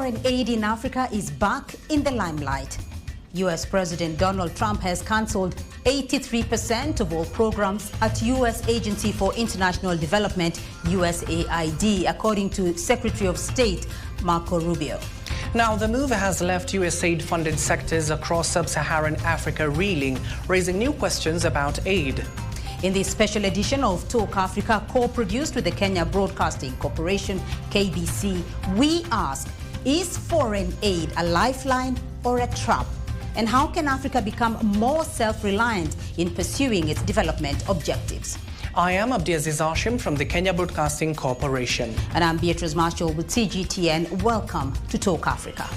Foreign aid in Africa is back in the limelight. U.S. President Donald Trump has cancelled 83% of all programs at U.S. Agency for International Development, USAID, according to Secretary of State Marco Rubio. Now, the move has left USAID-funded sectors across sub-Saharan Africa reeling, raising new questions about aid. In this special edition of Talk Africa, co-produced with the Kenya Broadcasting Corporation, KBC, we ask, is foreign aid a lifeline or a trap? And how can Africa become more self-reliant in pursuing its development objectives? I am Abdiaziz Hashim from the Kenya Broadcasting Corporation. And I'm Beatrice Marshall with CGTN. Welcome to Talk Africa.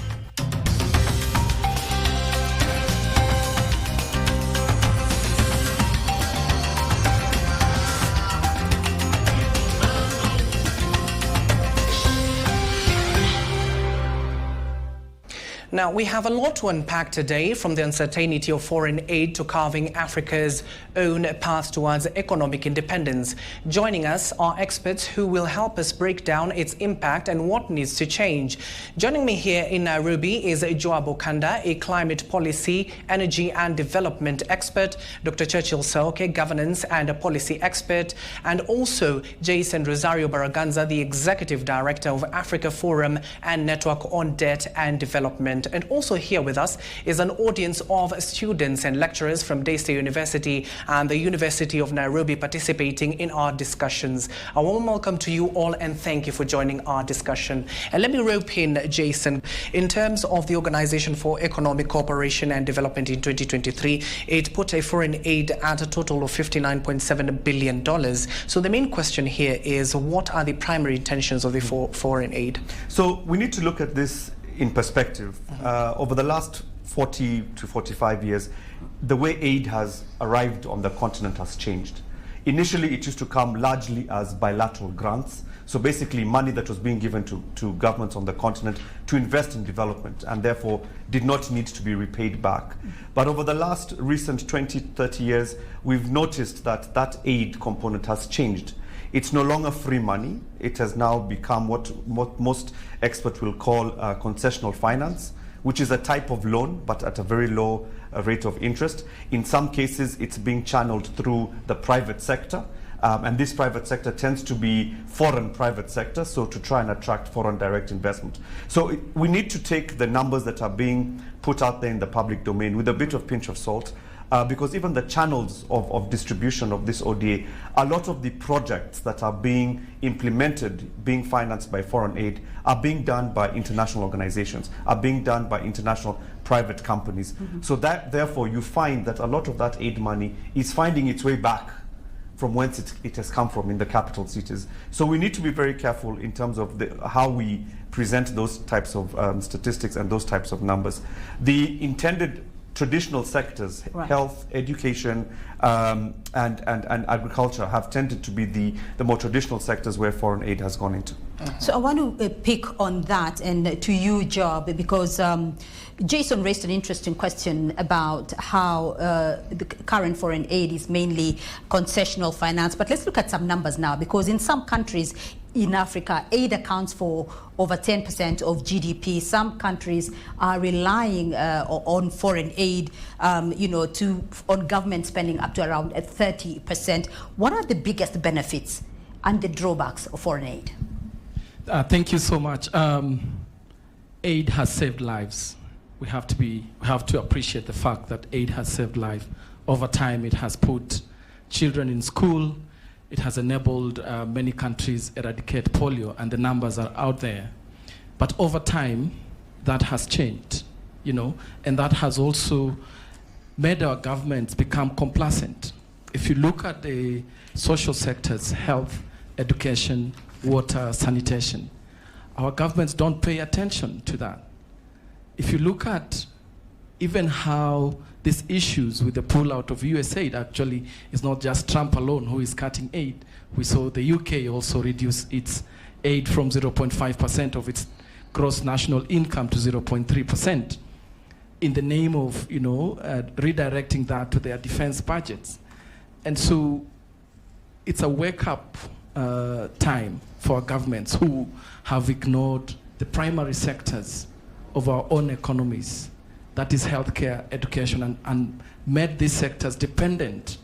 Now, we have a lot to unpack today, from the uncertainty of foreign aid to carving Africa's own path towards economic independence. Joining us are experts who will help us break down its impact and what needs to change. Joining me here in Nairobi is Joab Okanda, a climate policy, energy and development expert, Dr. Churchill Saoke, governance and a policy expert, and also Jason Rosario Baraganza, the executive director of Africa Forum and Network on Debt and Development. And also here with us is an audience of students and lecturers from Daystar University and the University of Nairobi participating in our discussions. A warm welcome to you all and thank you for joining our discussion. And let me rope in Jason. In terms of the Organization for Economic Cooperation and Development in 2023, it put a foreign aid at a total of $59.7 billion. So the main question here is, what are the primary intentions of the foreign aid? So we need to look at this in perspective. Over the last 40 to 45 years, the way aid has arrived on the continent has changed. Initially, it used to come largely as bilateral grants, so basically money that was being given to governments on the continent to invest in development and therefore did not need to be repaid back. But over the last recent 20, 30 years, we've noticed that that aid component has changed. It's no longer free money. It has now become what most experts will call concessional finance, which is a type of loan, but at a very low rate of interest. In some cases, it's being channeled through the private sector. And this private sector tends to be foreign private sector, so to try and attract foreign direct investment. So we need to take the numbers that are being put out there in the public domain with a bit of pinch of salt. Because even the channels of distribution of this ODA, a lot of the projects that are being implemented, being financed by foreign aid, are being done by international organizations, are being done by international private companies. So that, therefore, you find that a lot of that aid money is finding its way back from whence it has come from in the capital cities. So we need to be very careful in terms of how we present those types of statistics and those types of numbers. The intended traditional sectors, right, health, education, and agriculture have tended to be the more traditional sectors where foreign aid has gone into. So I want to pick on that and to you, Job, because Jason raised an interesting question about how the current foreign aid is mainly concessional finance. But let's look at some numbers now, because in some countries in Africa, aid accounts for over 10% of GDP. Some countries are relying on foreign aid, on government spending up to around 30%. What are the biggest benefits and the drawbacks of foreign aid? Thank you so much. Aid has saved lives. We have to appreciate the fact that aid has saved life. Over time, it has put children in school. It has enabled many countries eradicate polio, and the numbers are out there. But over time, that has changed, and that has also made our governments become complacent. If you look at the social sectors, health, education, water, sanitation, our governments don't pay attention to that. If you look at even how these issues with the pullout of USAID, actually, is not just Trump alone who is cutting aid. We saw the UK also reduce its aid from 0.5% of its gross national income to 0.3% in the name of, redirecting that to their defense budgets. And so it's a wake-up time for governments who have ignored the primary sectors of our own economies, that is healthcare, education, and made these sectors dependent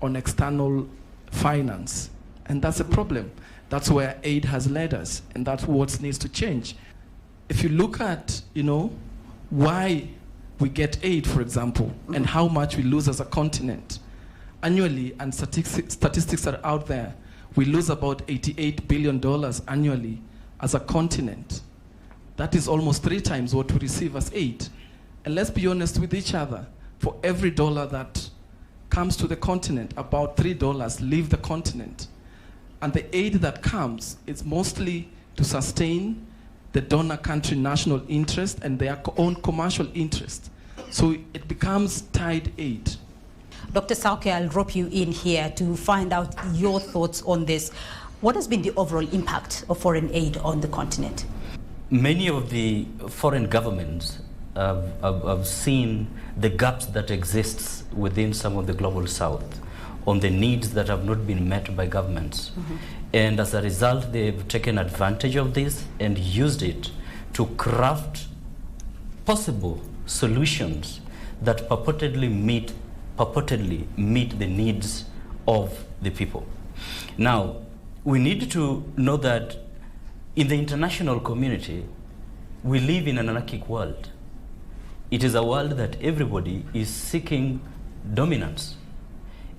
on external finance. And that's a problem. That's where aid has led us, and that's what needs to change. If you look at, why we get aid, for example, and how much we lose as a continent, annually, and statistics are out there, we lose about $88 billion annually as a continent. That is almost 3 times what we receive as aid. And let's be honest with each other. For every dollar that comes to the continent, about $3 leave the continent. And the aid that comes is mostly to sustain the donor country national interest and their own commercial interest. So it becomes tied aid. Dr. Sauke, I'll drop you in here to find out your thoughts on this. What has been the overall impact of foreign aid on the continent? Many of the foreign governments have seen the gaps that exists within some of the global south on the needs that have not been met by governments. Mm-hmm. And as a result, they've taken advantage of this and used it to craft possible solutions that purportedly meet the needs of the people. Now, we need to know that in the international community, we live in an anarchic world. It is a world that everybody is seeking dominance.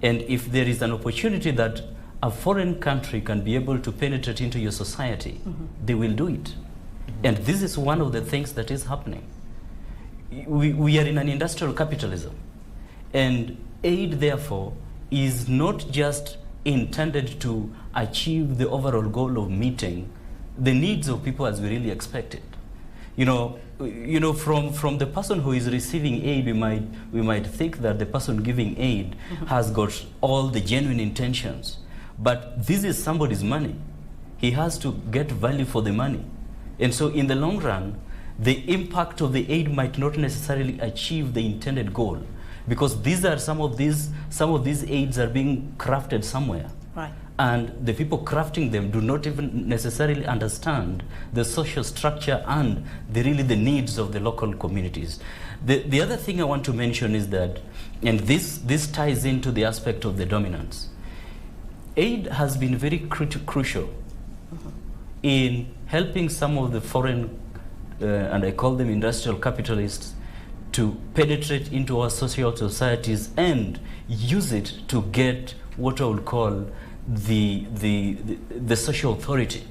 And if there is an opportunity that a foreign country can be able to penetrate into your society, mm-hmm. they will do it. Mm-hmm. And this is one of the things that is happening. We are in an industrial capitalism. And aid, therefore, is not just intended to achieve the overall goal of meeting the needs of people as we really expect it. From the person who is receiving aid, we might think that the person giving aid mm-hmm. has got all the genuine intentions. But this is somebody's money. He has to get value for the money. And so in the long run, the impact of the aid might not necessarily achieve the intended goal, because these are some of these aids are being crafted somewhere. Right. And the people crafting them do not even necessarily understand the social structure and the needs of the local communities. The other thing I want to mention is that, and this ties into the aspect of the dominance, aid has been very crucial mm-hmm. in helping some of the foreign, and I call them industrial capitalists, to penetrate into our social societies and use it to get what I would call the social authority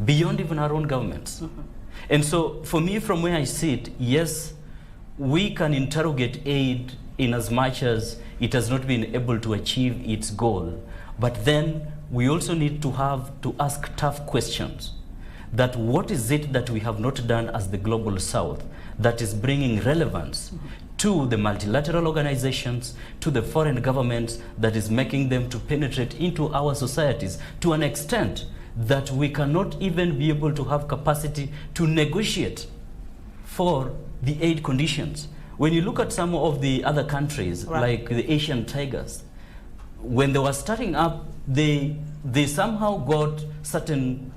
beyond even our own governments. Mm-hmm. And so for me, from where I sit, yes, we can interrogate aid in as much as it has not been able to achieve its goal, but then we also need to ask tough questions. That what is it that we have not done as the global south that is bringing relevance mm-hmm. to the multilateral organizations, to the foreign governments, that is making them to penetrate into our societies to an extent that we cannot even be able to have capacity to negotiate for the aid conditions. When you look at some of the other countries, right. like the Asian tigers, when they were starting up, they somehow got certain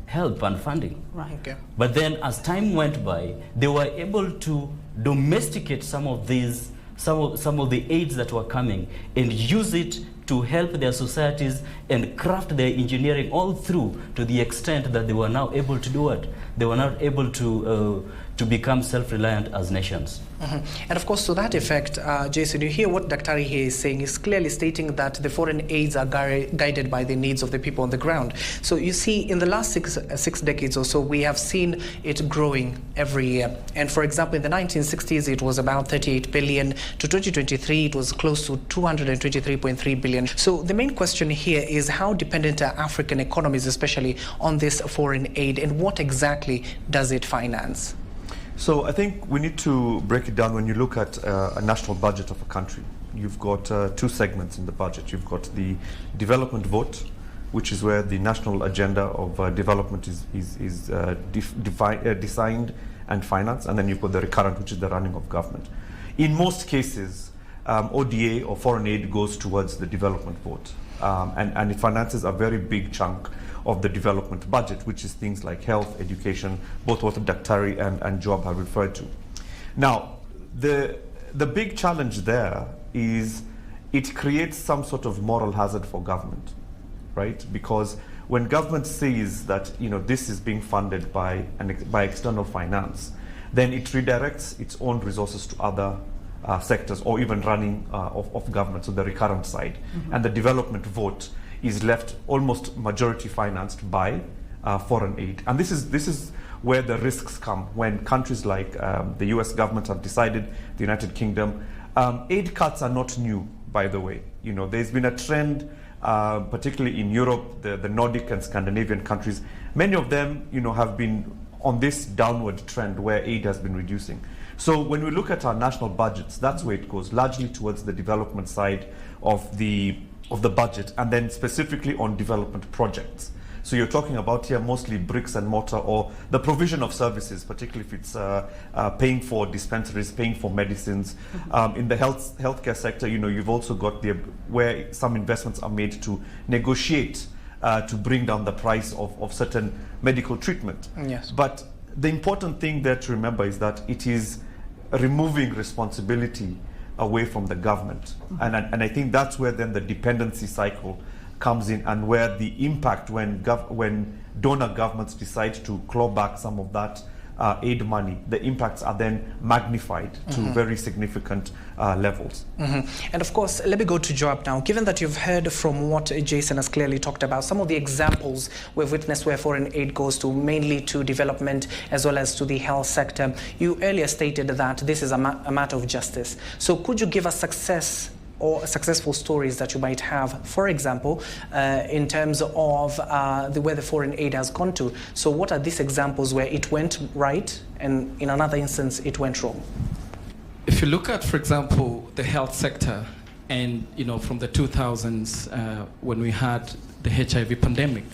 help and funding. Right. Okay. But then as time went by, they were able to domesticate some of these, some of the aids that were coming and use it to help their societies and craft their engineering all through to the extent that they were now able to do it. They were now able to become self-reliant as nations. Mm-hmm. And of course, to that effect, Jason, you hear what Dr. here is saying. He's clearly stating that the foreign aids are guided by the needs of the people on the ground. So you see, in the last six decades or so, we have seen it growing every year. And for example, in the 1960s, it was about 38 billion. To 2023, it was close to 223.3 billion. So the main question here is how dependent are African economies, especially on this foreign aid, and what exactly does it finance? So I think we need to break it down. When you look at a national budget of a country, you've got 2 segments in the budget. You've got the development vote, which is where the national agenda of development is designed and financed, and then you've got the recurrent, which is the running of government. In most cases, ODA or foreign aid goes towards the development vote. And it finances a very big chunk of the development budget, which is things like health, education, both what Budgetary and job have referred to. Now, the big challenge there is it creates some sort of moral hazard for government, right? Because when government says that this is being funded by external finance, then it redirects its own resources to other sectors or even running of government, so the recurrent side. And the development vote is left almost majority financed by foreign aid. And this is where the risks come when countries like the US government have decided, the United Kingdom. Aid cuts are not new, by the way. There's been a trend, particularly in Europe, the Nordic and Scandinavian countries. Many of them, have been on this downward trend where aid has been reducing. So when we look at our national budgets, that's where it goes, largely towards the development side of the budget, and then specifically on development projects. So you're talking about here mostly bricks and mortar or the provision of services, particularly if it's paying for dispensaries, paying for medicines. In the healthcare sector, you've also got where some investments are made to negotiate to bring down the price of certain medical treatment. Yes. But the important thing there to remember is that it is removing responsibility away from the government. And I think that's where then the dependency cycle comes in, and where the impact when donor governments decide to claw back some of that aid money, the impacts are then magnified to very significant levels. And of course, let me go to Joab now. Given that you've heard from what Jason has clearly talked about, some of the examples we've witnessed where foreign aid goes to mainly to development as well as to the health sector, you earlier stated that this is a matter of justice. So could you give us successful stories that you might have, for example, in terms of where the foreign aid has gone to? So what are these examples where it went right and in another instance it went wrong? If you look at, for example, the health sector, and from the 2000s when we had the HIV pandemic,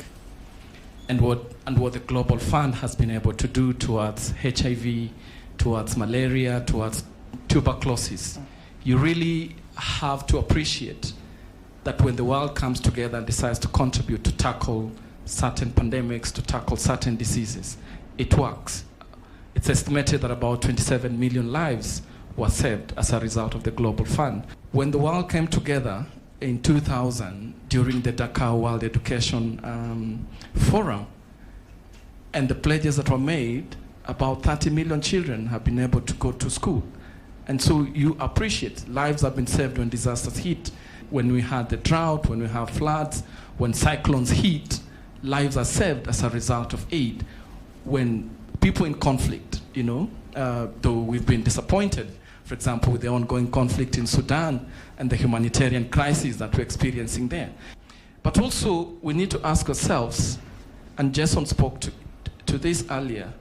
and what the Global Fund has been able to do towards HIV, towards malaria, towards tuberculosis, you really have to appreciate that when the world comes together and decides to contribute to tackle certain pandemics, to tackle certain diseases, it works. It's estimated that about 27 million lives were saved as a result of the Global Fund. When the world came together in 2000 during the Dakar World Education Forum, and the pledges that were made, about 30 million children have been able to go to school. And so you appreciate lives have been saved when disasters hit. When we had the drought, when we have floods, when cyclones hit, lives are saved as a result of aid. When people in conflict, though we've been disappointed, for example, with the ongoing conflict in Sudan and the humanitarian crisis that we're experiencing there. But also, we need to ask ourselves, and Jason spoke to this earlier,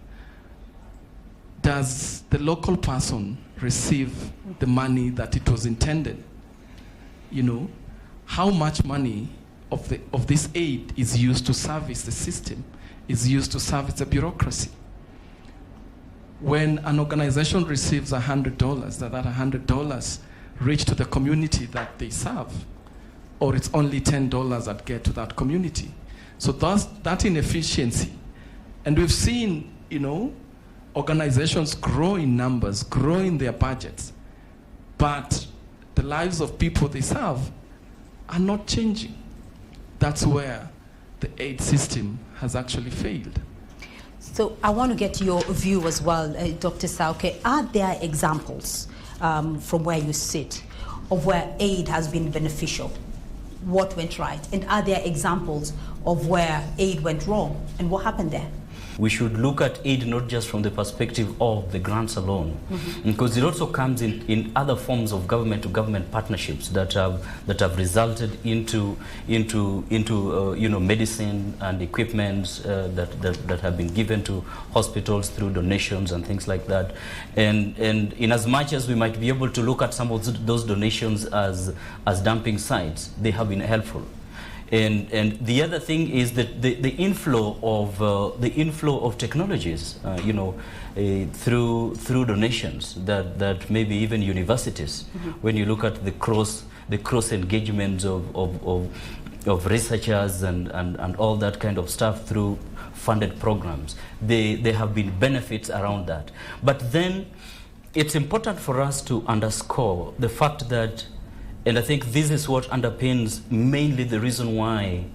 does the local person receive the money that it was intended? How much money of this aid is used to service the system, is used to service the bureaucracy? When an organization receives $100, does that $100 reach to the community that they serve? Or it's only $10 that get to that community? So that inefficiency. And we've seen, organizations grow in numbers, grow in their budgets, but the lives of people they serve are not changing. That's where the aid system has actually failed. So I want to get your view as well, Dr. Sauke. Are there examples from where you sit of where aid has been beneficial? What went right? And are there examples of where aid went wrong? And what happened there? We should look at aid not just from the perspective of the grants alone, because it also comes in other forms of government-to-government partnerships that have resulted into medicine and equipment that have been given to hospitals through donations and things like that. And in as much as we might be able to look at some of those donations as dumping sites, they have been helpful. And the other thing is that the inflow of technologies, through donations that maybe even universities, when you look at the cross engagements of researchers and all that kind of stuff through funded programs, there have been benefits around that. But then it's important for us to underscore the fact that, and I think this is what underpins mainly the reason why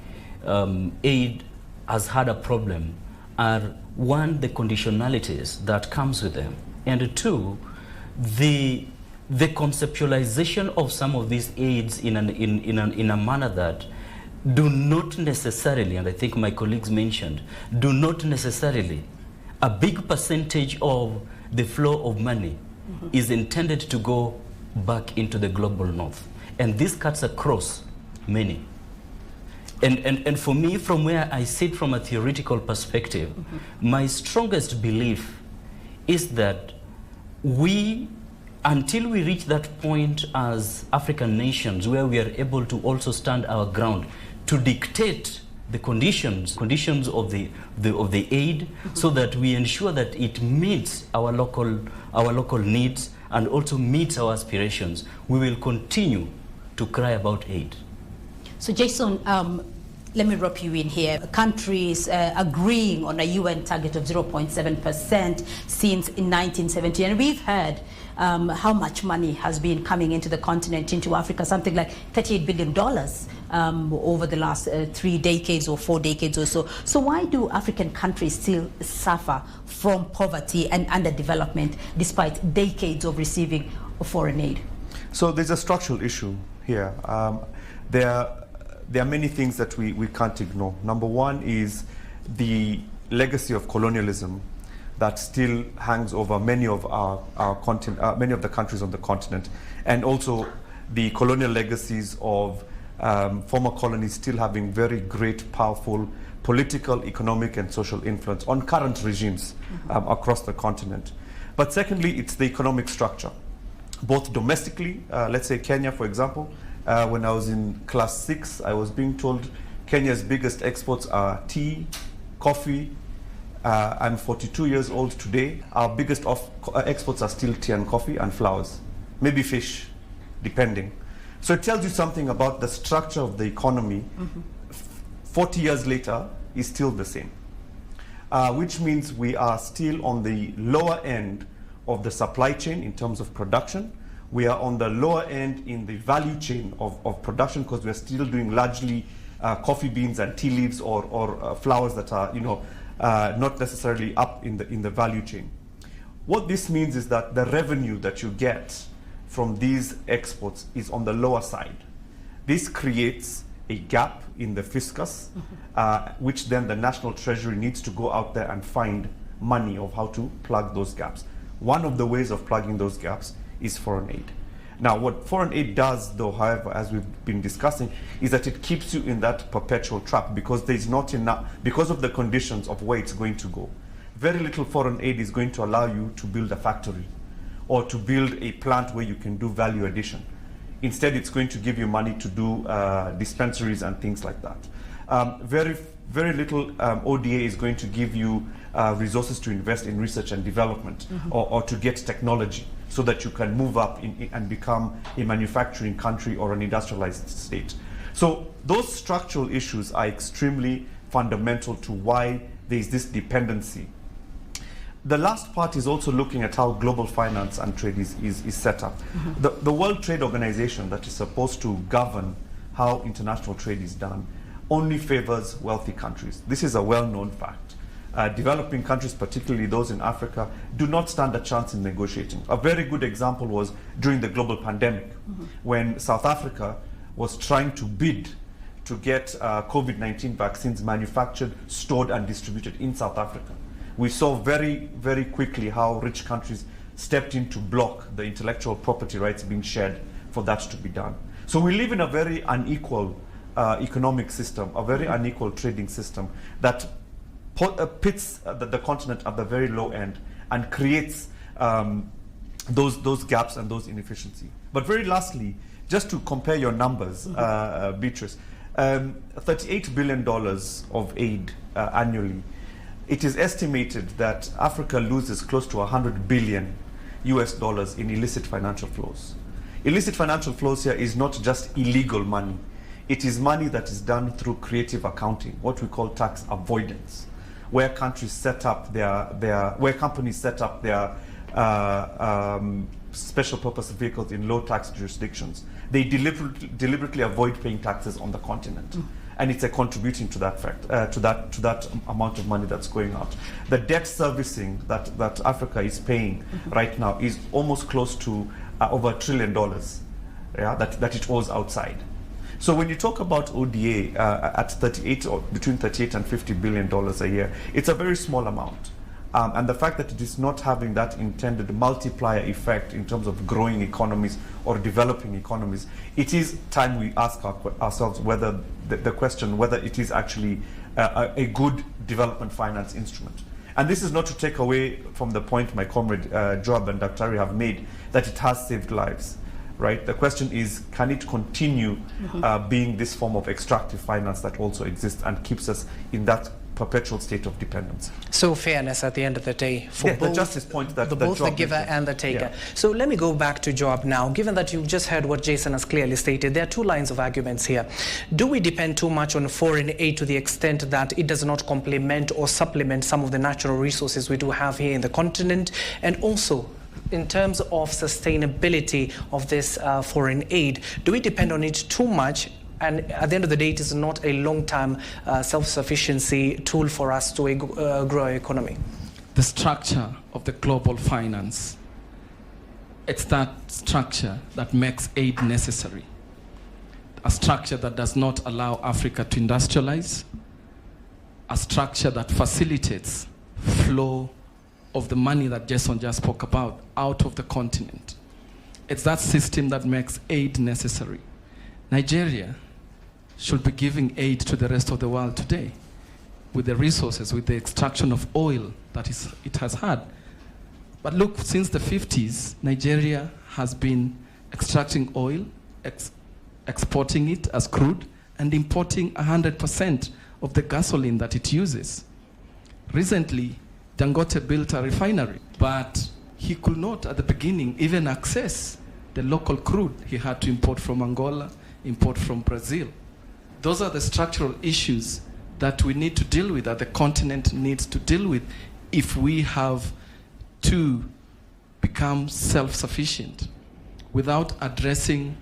aid has had a problem, are one, the conditionalities that comes with them, and two, the conceptualization of some of these aids in a manner that do not necessarily, and I think my colleagues mentioned, do not necessarily, a big percentage of the flow of money is intended to go back into the global north. And this cuts across many. And for me, from where I sit from a theoretical perspective, my strongest belief is that until we reach that point as African nations where we are able to also stand our ground to dictate the conditions of the aid, so that we ensure that it meets our local needs and also meets our aspirations, we will continue to cry about aid. So Jason, let me rope you in here. Countries agreeing on a UN target of 0.7% since in 1970, and we've heard how much money has been coming into the continent, into Africa, something like $38 billion over the last 3 decades or 4 decades or so. So why do African countries still suffer from poverty and underdevelopment despite decades of receiving foreign aid? So there's a structural issue here. There are many things that we can't ignore. Number one is the legacy of colonialism that still hangs over many of our continent, many of the countries on the continent, and also the colonial legacies of former colonies still having very great, powerful political, economic, and social influence on current regimes across the continent. But secondly, it's the economic structure, both domestically. Let's say Kenya, for example. When I was in class 6, I was being told Kenya's biggest exports are tea, coffee. I'm 42 years old today. Our biggest exports are still tea and coffee and flowers, maybe fish, depending. So it tells you something about the structure of the economy. 40 years later is still the same, which means we are still on the lower end of the supply chain in terms of production. We are on the lower end in the value chain of production, because we are still doing largely coffee beans and tea leaves or flowers that are, not necessarily up in the value chain. What this means is that the revenue that you get from these exports is on the lower side. This creates a gap in the fiscus, which then the National Treasury needs to go out there and find money of how to plug those gaps. One of the ways of plugging those gaps is foreign aid. Now, what foreign aid does, though, however, as we've been discussing, is that it keeps you in that perpetual trap, because there's not enough, because of the conditions of where it's going to go. Very little foreign aid is going to allow you to build a factory or to build a plant where you can do value addition. Instead, it's going to give you money to do dispensaries and things like that. Very little ODA is going to give you resources to invest in research and development, or to get technology so that you can move up and become a manufacturing country or an industrialized state. So those structural issues are extremely fundamental to why there is this dependency. The last part is also looking at how global finance and trade is set up. The World Trade Organization, that is supposed to govern how international trade is done, only favors wealthy countries. This is a well-known fact. Developing countries, particularly those in Africa, do not stand a chance in negotiating. A very good example was during the global pandemic, when South Africa was trying to bid to get COVID-19 vaccines manufactured, stored, and distributed in South Africa. We saw very, very quickly how rich countries stepped in to block the intellectual property rights being shared for that to be done. So we live in a very unequal economic system, a very unequal trading system that pits the continent at the very low end and creates those gaps and those inefficiencies. But very lastly, just to compare your numbers, Beatrice, $38 billion of aid annually. It is estimated that Africa loses close to $100 billion in illicit financial flows. Illicit financial flows here is not just illegal money. It is money that is done through creative accounting, what we call tax avoidance, where countries set up where companies set up their special purpose vehicles in low tax jurisdictions. They deliberately avoid paying taxes on the continent. And it's a contributing to that fact, to that amount of money that's going out. The debt servicing that Africa is paying right now is almost close to over $1 trillion, that it owes outside. So when you talk about ODA at 38 or between 38 and $50 billion a year, it's a very small amount. And the fact that it is not having that intended multiplier effect in terms of growing economies or developing economies, it is time we ask ourselves whether the question whether it is actually a good development finance instrument. And this is not to take away from the point my comrade Joab and Dr. have made that it has saved lives. Right? The question is, can it continue being this form of extractive finance that also exists and keeps us in that perpetual state of dependence? So fairness at the end of the day for both, the justice point that both the giver and the taker. Yeah. So let me go back to Joab now. Given that you've just heard what Jason has clearly stated, there are two lines of arguments here. Do we depend too much on foreign aid to the extent that it does not complement or supplement some of the natural resources we do have here in the continent? And also, in terms of sustainability of this foreign aid, do we depend on it too much? And at the end of the day, it is not a long-term self-sufficiency tool for us to grow our economy. The structure of the global finance, it's that structure that makes aid necessary. A structure that does not allow Africa to industrialize, a structure that facilitates flow of the money that Jason just spoke about out of the continent. It's that system that makes aid necessary. Nigeria should be giving aid to the rest of the world today with the resources, with the extraction of oil that it has had. But look, since the 50s, Nigeria has been extracting oil, exporting it as crude, and importing 100% of the gasoline that it uses. Recently, Dangote built a refinery, but he could not at the beginning even access the local crude. He had to import from Angola, import from Brazil. Those are the structural issues that we need to deal with, that the continent needs to deal with if we have to become self-sufficient. Without addressing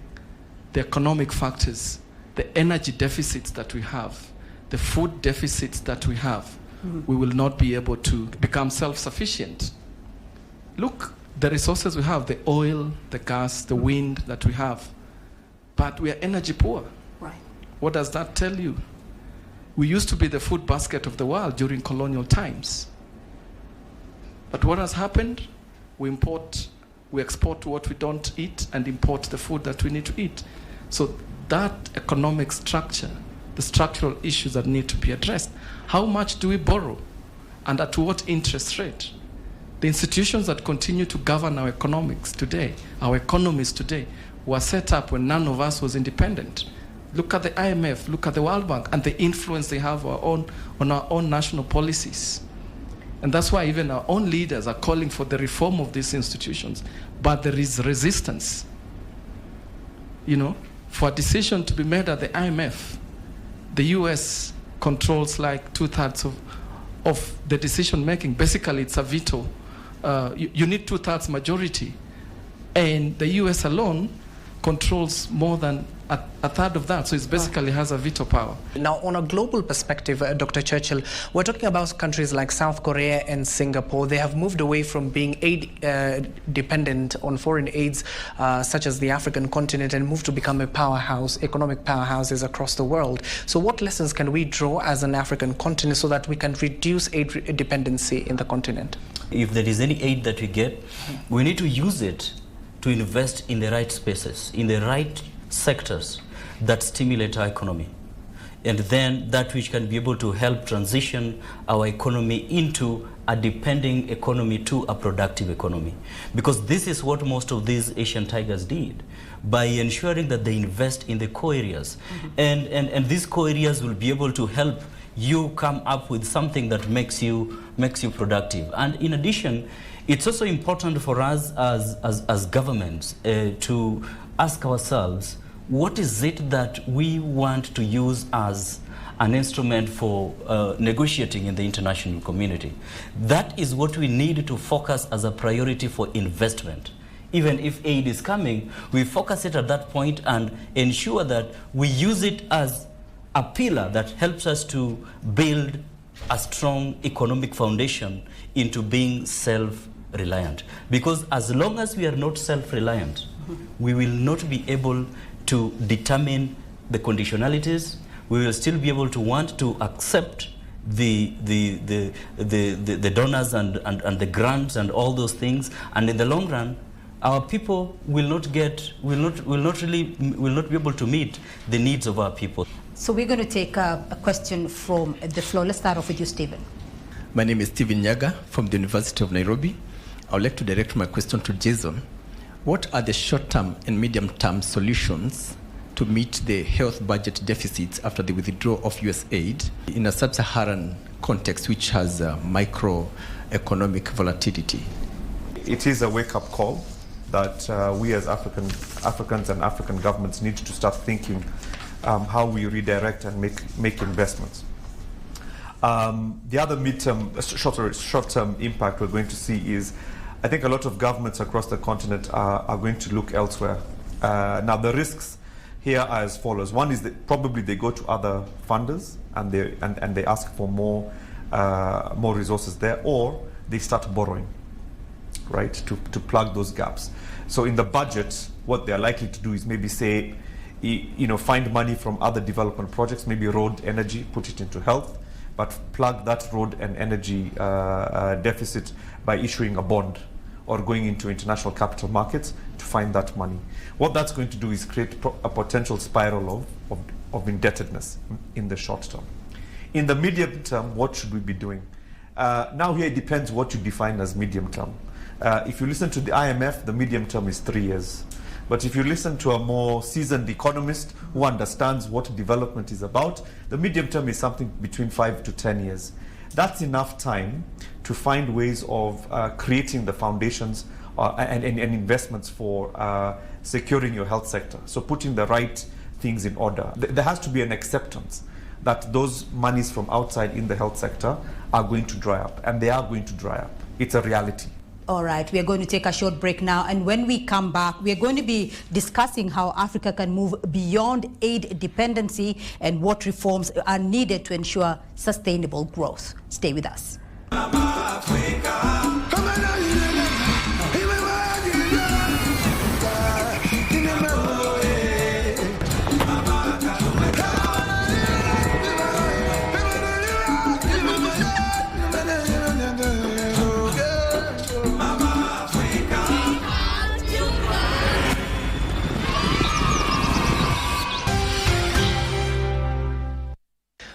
the economic factors, the energy deficits that we have, the food deficits that we have, we will not be able to become self-sufficient. Look, the resources we have, the oil, the gas, the wind that we have, but we are energy poor. Right. What does that tell you? We used to be the food basket of the world during colonial times. But what has happened? We export what we don't eat and import the food that we need to eat. So that economic structure, the structural issues that need to be addressed. How much do we borrow? And at what interest rate? The institutions that continue to govern our economics today, our economies today, were set up when none of us was independent. Look at the IMF, look at the World Bank, and the influence they have on our own national policies. And that's why even our own leaders are calling for the reform of these institutions. But there is resistance, for a decision to be made at the IMF. The US controls like 2/3 of the decision making. Basically, it's a veto. You need 2/3 majority. And the US alone controls more than a third of that. So it basically has a veto power. Now, on a global perspective, Dr. Churchill, we're talking about countries like South Korea and Singapore. They have moved away from being aid dependent on foreign aids, such as the African continent, and moved to become a powerhouse, economic powerhouses across the world. So what lessons can we draw as an African continent so that we can reduce aid dependency in the continent? If there is any aid that we get, we need to use it to invest in the right spaces, in the right sectors that stimulate our economy. and then that which can be able to help transition our economy into a depending economy to a productive economy. Because this is what most of these Asian tigers did, by ensuring that they invest in the core areas. And these core areas will be able to help you come up with something that makes you productive. And in addition, it's also important for us as governments to ask ourselves, what is it that we want to use as an instrument for negotiating in the international community? That is what we need to focus as a priority for investment. Even if aid is coming, we focus it at that point and ensure that we use it as a pillar that helps us to build a strong economic foundation into being self-reliant. Because as long as we are not self-reliant, we will not be able to determine the conditionalities. We will still be able to want to accept the donors and the grants and all those things, and in the long run, our people will not be able to meet the needs of our people. So we're going to take a question from the floor. Let's start off with you, Stephen. My name is Stephen Nyaga from the University of Nairobi. I would like to direct my question to Jason. What are the short-term and medium-term solutions to meet the health budget deficits after the withdrawal of US aid in a sub-Saharan context which has microeconomic volatility? It is a wake-up call that we as Africans and African governments need to start thinking how we redirect and make investments. The other short-term impact we're going to see is, I think a lot of governments across the continent are going to look elsewhere. Now the risks here are as follows. One is that probably they go to other funders and they ask for more resources there, or they start borrowing, right, to plug those gaps. So in the budget, what they're likely to do is maybe say, find money from other development projects, maybe road, energy, put it into health, but plug that road and energy deficit by issuing a bond or going into international capital markets to find that money. What that's going to do is create a potential spiral of indebtedness in the short term. In the medium term, what should we be doing? Now here it depends what you define as medium term. If you listen to the IMF, the medium term is 3 years. But if you listen to a more seasoned economist who understands what development is about, the medium term is something between 5 to 10 years. That's enough time to find ways of creating the foundations and investments for securing your health sector. So putting the right things in order. There has to be an acceptance that those monies from outside in the health sector are going to dry up, and they are going to dry up. It's a reality. All right, we are going to take a short break now, and when we come back, we are going to be discussing how Africa can move beyond aid dependency and what reforms are needed to ensure sustainable growth. Stay with us.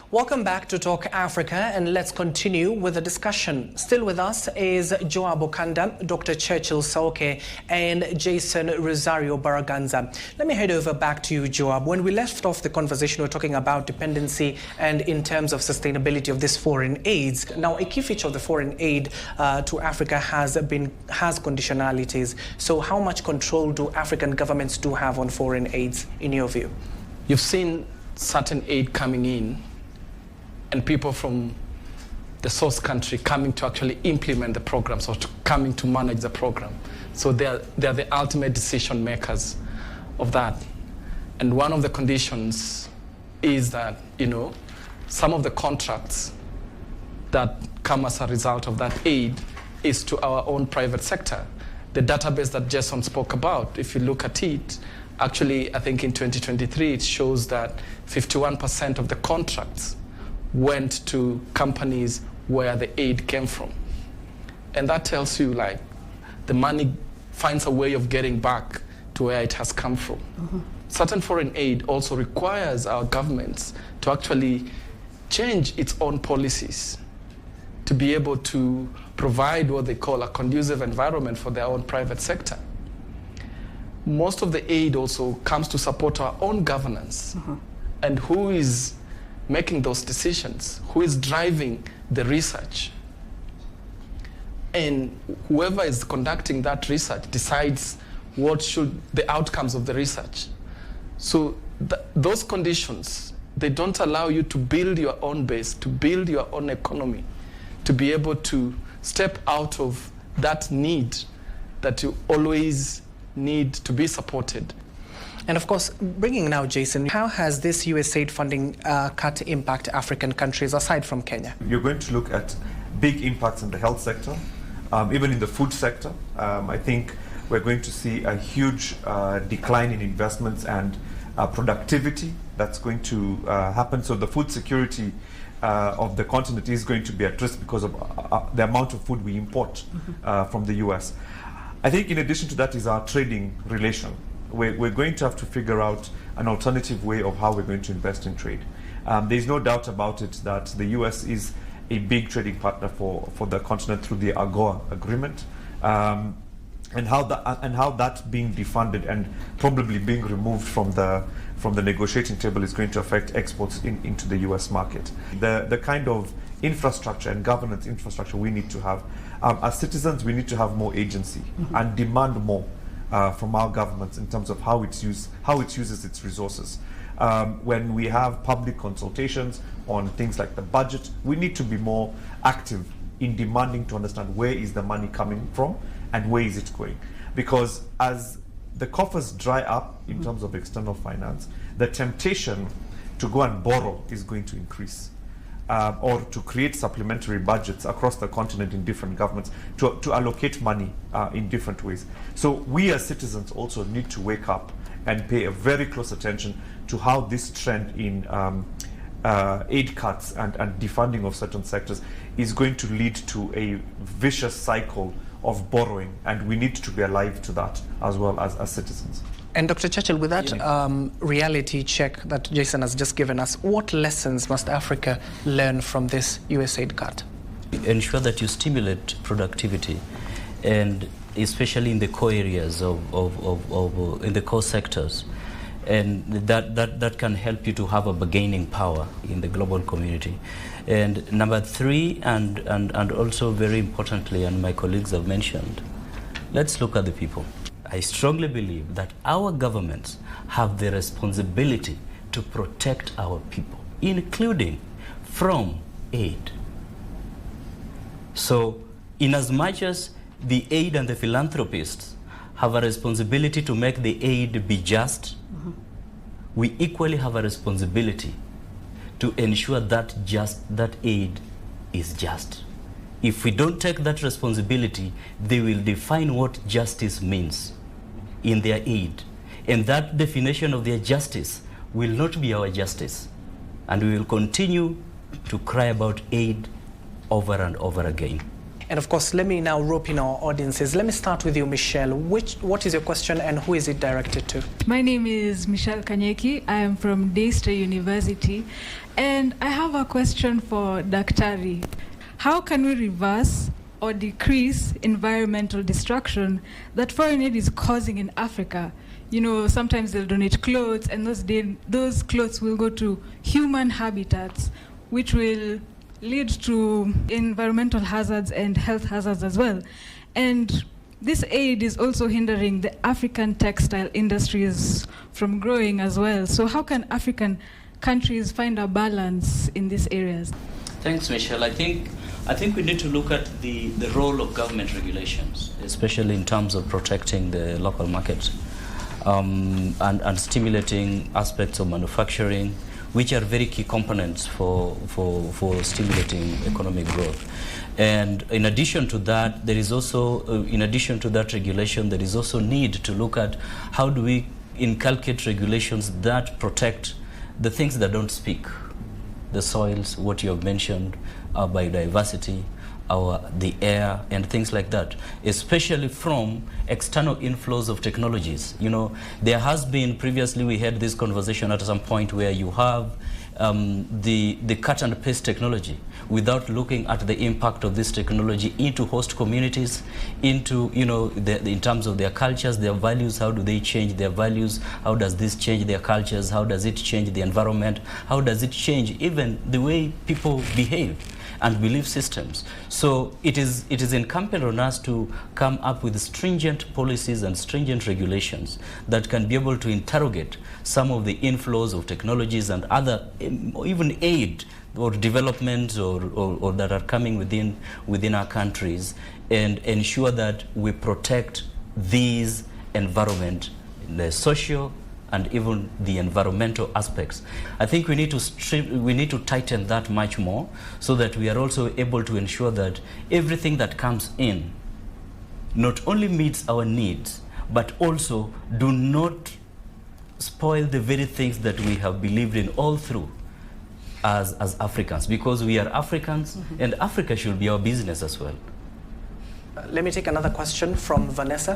Welcome back to Talk Africa, and let's continue with the discussion. Still with us is Joab Okanda, Dr. Churchill Saoke, and Jason Rosario Baraganza. Let me head over back to you, Joab. When we left off the conversation, we were talking about dependency and in terms of sustainability of this foreign aids. Now, a key feature of the foreign aid to Africa has conditionalities. So how much control do African governments do have on foreign aids, in your view? You've seen certain aid coming in, and people from the source country coming to actually implement the programs or coming to manage the program. So they're the ultimate decision makers of that. And one of the conditions is that, some of the contracts that come as a result of that aid is to our own private sector. The database that Jason spoke about, if you look at it, actually, I think in 2023, it shows that 51% of the contracts went to companies where the aid came from. And that tells you, the money finds a way of getting back to where it has come from. certain foreign aid also requires our governments to actually change its own policies to be able to provide what they call a conducive environment for their own private sector. Most of the aid also comes to support our own governance. And who is making those decisions? Who is driving the research? And whoever is conducting that research decides what should the outcomes of the research. So those conditions, they don't allow you to build your own base, to build your own economy, to be able to step out of that need that you always need to be supported. And of course, bringing now Jason, how has this USAID funding cut impact African countries aside from Kenya? You're going to look at big impacts in the health sector, even in the food sector. I think we're going to see a huge decline in investments and productivity that's going to happen. So the food security of the continent is going to be at risk because of the amount of food we import from the US. I think in addition to that is our trading relation. We're going to have to figure out an alternative way of how we're going to invest in trade. There's no doubt about it that the US is a big trading partner for the continent through the AGOA agreement. And how that being defunded and probably being removed from the negotiating table is going to affect exports into the US market. The kind of infrastructure and governance infrastructure we need to have, as citizens, we need to have more agency and demand more from our governments in terms of how it uses its resources. When we have public consultations on things like the budget, we need to be more active in demanding to understand where is the money coming from and where is it going. Because as the coffers dry up in terms of external finance, the temptation to go and borrow is going to increase. Or to create supplementary budgets across the continent in different governments to allocate money in different ways. So we as citizens also need to wake up and pay a very close attention to how this trend in aid cuts and defunding of certain sectors is going to lead to a vicious cycle of borrowing, and we need to be alive to that as well as citizens. And Dr. Churchill, with that reality check that Jason has just given us, what lessons must Africa learn from this USAID cut? Ensure that you stimulate productivity, and especially in the core areas in the core sectors, and that can help you to have a bargaining power in the global community. And number three, and also very importantly, and my colleagues have mentioned, let's look at the people. I strongly believe that our governments have the responsibility to protect our people, including from aid. So, in as much as the aid and the philanthropists have a responsibility to make the aid be just, we equally have a responsibility to ensure that that aid is just. If we don't take that responsibility, they will define what justice means in their aid. And that definition of their justice will not be our justice. And we will continue to cry about aid over and over again. And of course, let me now rope in our audiences. Let me start with you, Michelle. What is your question and who is it directed to? My name is Michelle Kanyeki. I am from Daystar University. And I have a question for Daktari. How can we reverse or decrease environmental destruction that foreign aid is causing in Africa? You know, sometimes they'll donate clothes, and those clothes will go to human habitats, which will lead to environmental hazards and health hazards as well. And this aid is also hindering the African textile industries from growing as well. So how can African countries find a balance in these areas? Thanks, Michelle. I think we need to look at the role of government regulations, especially in terms of protecting the local market and stimulating aspects of manufacturing, which are very key components for stimulating economic growth. And in addition to that, there is also, in addition to that regulation, there is also need to look at how do we inculcate regulations that protect the things that don't speak, the soils, what you have mentioned, biodiversity, the air, and things like that, especially from external inflows of technologies. You know, there has been previously, we had this conversation at some point where you have the cut and paste technology without looking at the impact of this technology into host communities, into, you know, in terms of their cultures, their values. How do they change their values? How does this change their cultures? How does it change the environment? How does it change even the way people behave and belief systems? So it is incumbent on us to come up with stringent policies and stringent regulations that can be able to interrogate some of the inflows of technologies and other, even aid or development or that are coming within our countries, and ensure that we protect these environment, the social and even the environmental aspects. I think we need to tighten that much more, so that we are also able to ensure that everything that comes in not only meets our needs, but also do not spoil the very things that we have believed in all through as Africans, because we are Africans, and Africa should be our business as well. Let me take another question from Vanessa.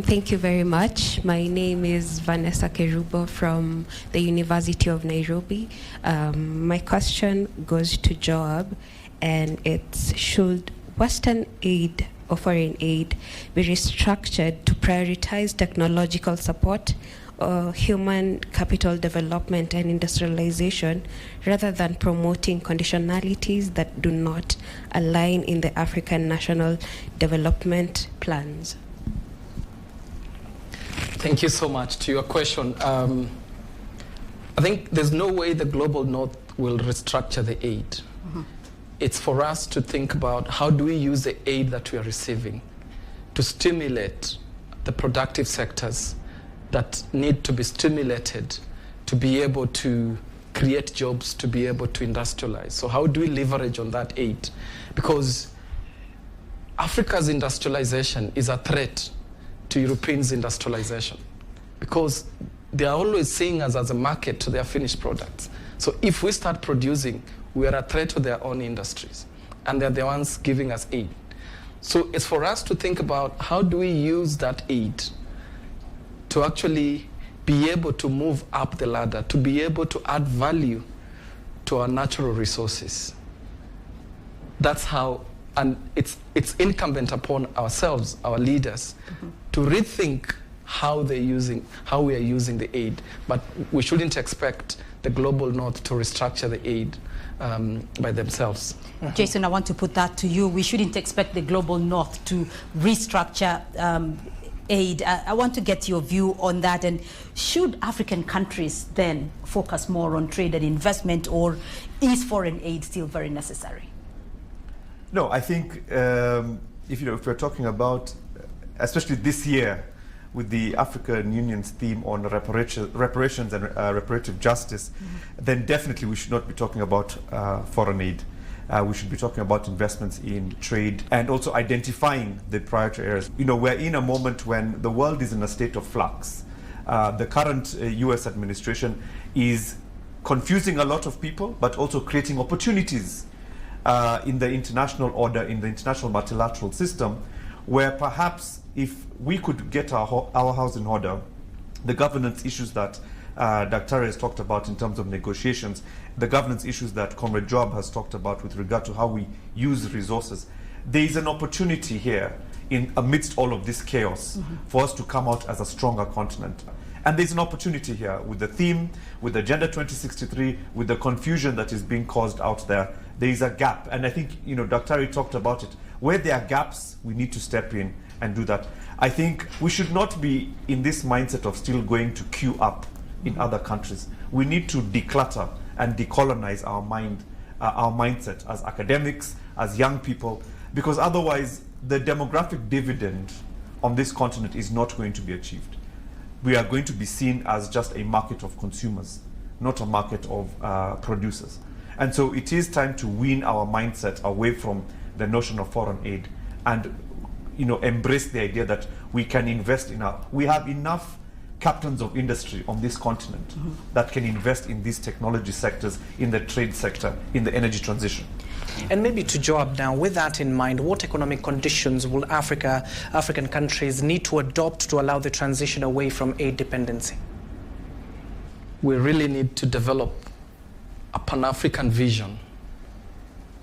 Thank you very much. My name is Vanessa Kerubo from the University of Nairobi. My question goes to Joab, and it's: should Western aid or foreign aid be restructured to prioritize technological support or human capital development and industrialization, rather than promoting conditionalities that do not align in the African national development plans? Thank you so much. To your question, I think there's no way the global north will restructure the aid. It's for us to think about how do we use the aid that we are receiving to stimulate the productive sectors that need to be stimulated to be able to create jobs, to be able to industrialize. So how do we leverage on that aid? Because Africa's industrialization is a threat to Europeans' industrialization, because they are always seeing us as a market to their finished products. So if we start producing, we are a threat to their own industries, and they're the ones giving us aid. So it's for us to think about how do we use that aid to actually be able to move up the ladder, to be able to add value to our natural resources. That's how, and it's incumbent upon ourselves, our leaders, to rethink how we are using the aid. But we shouldn't expect the global north to restructure the aid by themselves. Jason, I want to put that to you. We shouldn't expect the global north to restructure aid. I want to get your view on that. And should African countries then focus more on trade and investment, or is foreign aid still very necessary? No, I think if we're talking about, especially this year, with the African Union's theme on reparations and reparative justice, then definitely we should not be talking about foreign aid. We should be talking about investments in trade and also identifying the priority areas. We're in a moment when the world is in a state of flux. The current US administration is confusing a lot of people, but also creating opportunities in the international order, in the international multilateral system, where perhaps if we could get our house in order, the governance issues that Dr. has talked about in terms of negotiations, the governance issues that Comrade Joab has talked about with regard to how we use resources, there is an opportunity here amidst all of this chaos for us to come out as a stronger continent. And there's an opportunity here with the theme, with Agenda 2063, with the confusion that is being caused out there. There is a gap. And I think, Dr. talked about it. Where there are gaps, we need to step in and do that. I think we should not be in this mindset of still going to queue up in other countries. We need to declutter and decolonize our mindset as academics, as young people, because otherwise the demographic dividend on this continent is not going to be achieved. We are going to be seen as just a market of consumers, not a market of producers. And so it is time to wean our mindset away from the notion of foreign aid and embrace the idea that we can invest we have enough captains of industry on this continent that can invest in these technology sectors, in the trade sector, in the energy transition. And maybe to Joab now, with that in mind, what economic conditions will African countries need to adopt to allow the transition away from aid dependency? We really need to develop a Pan-African vision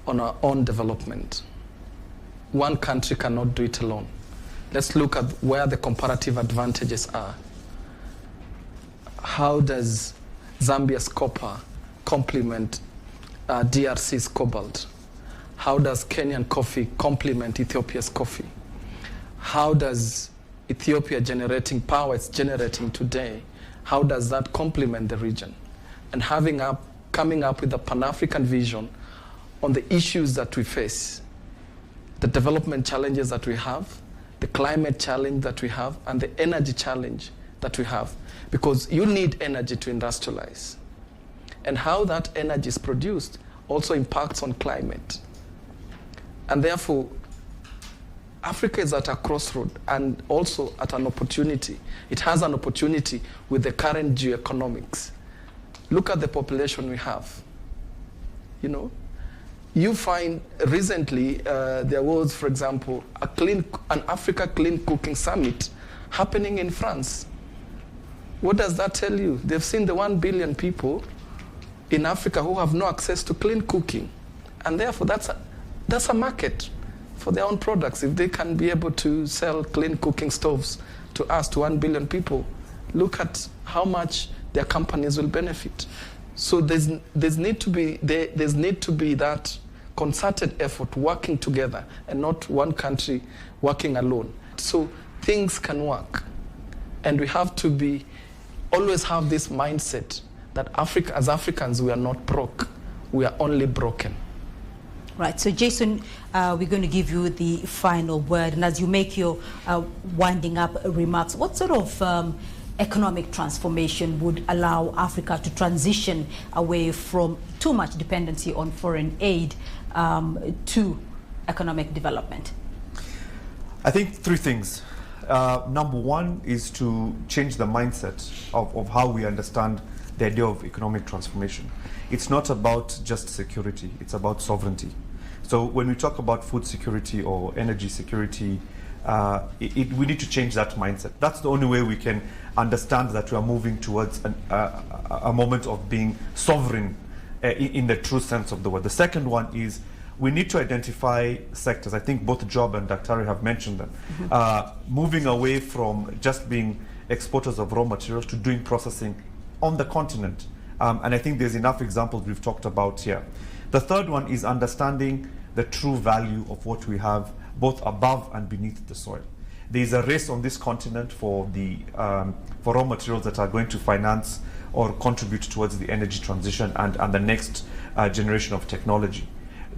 on our own development. One country cannot do it alone. Let's look at where the comparative advantages are. How does Zambia's copper complement DRC's cobalt? How does Kenyan coffee complement Ethiopia's coffee? How does Ethiopia generating power it's generating today, how does that complement the region? And coming up with a Pan-African vision on the issues that we face, the development challenges that we have, the climate challenge that we have, and the energy challenge that we have. Because you need energy to industrialize. And how that energy is produced also impacts on climate. And therefore, Africa is at a crossroad and also at an opportunity. It has an opportunity with the current geoeconomics. Look at the population we have. You know, you find recently there was, for example, an Africa Clean Cooking Summit happening in France. What does that tell you? They've seen the 1 billion people in Africa who have no access to clean cooking. And therefore, that's a market for their own products. If they can be able to sell clean cooking stoves to us, to 1 billion people, look at how much their companies will benefit. So there's need to be that concerted effort working together and not one country working alone. So things can work. And we have to always have this mindset that as Africans, we are not broke. We are only broken. Right. So, Jason, we're going to give you the final word. And as you make your winding up remarks, what sort of economic transformation would allow Africa to transition away from too much dependency on foreign aid to economic development? I think 3 things. Number 1 is to change the mindset of how we understand the idea of economic transformation. It's not about just security, it's about sovereignty. So when we talk about food security or energy security, we need to change that mindset. That's the only way we can understand that we are moving towards a moment of being sovereign in the true sense of the word. The second one is we need to identify sectors. I think both Job and Daktari have mentioned them. Moving away from just being exporters of raw materials to doing processing on the continent. And I think there's enough examples we've talked about here. The third one is understanding the true value of what we have both above and beneath the soil. There's a race on this continent for raw materials that are going to finance or contribute towards the energy transition and the next generation of technology.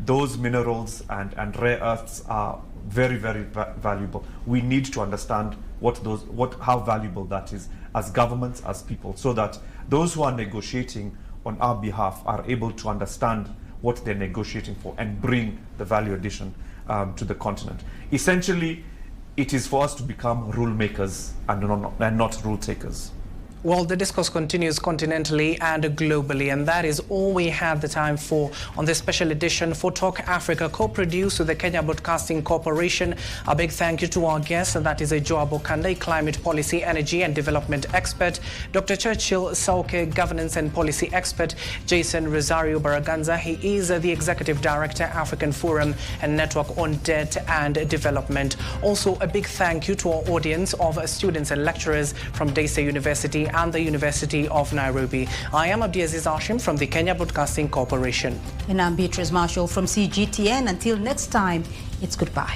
Those minerals and rare earths are very, very valuable. We need to understand how valuable that is as governments, as people, so that those who are negotiating on our behalf are able to understand what they're negotiating for and bring the value addition to the continent. Essentially, it is for us to become rule makers and not rule takers. Well, the discourse continues continentally and globally, and that is all we have the time for on this special edition for Talk Africa, co-produced with the Kenya Broadcasting Corporation. A big thank you to our guest, and that is Joab Okanda, climate policy, energy and development expert, Dr. Churchill Sauke, governance and policy expert, Jason Rosario Baraganza. He is the executive director, African Forum and Network on Debt and Development. Also, a big thank you to our audience of students and lecturers from Daystar University and the University of Nairobi. I am Abdiaziz Hashim from the Kenya Broadcasting Corporation. And I'm Beatrice Marshall from CGTN. Until next time, it's goodbye.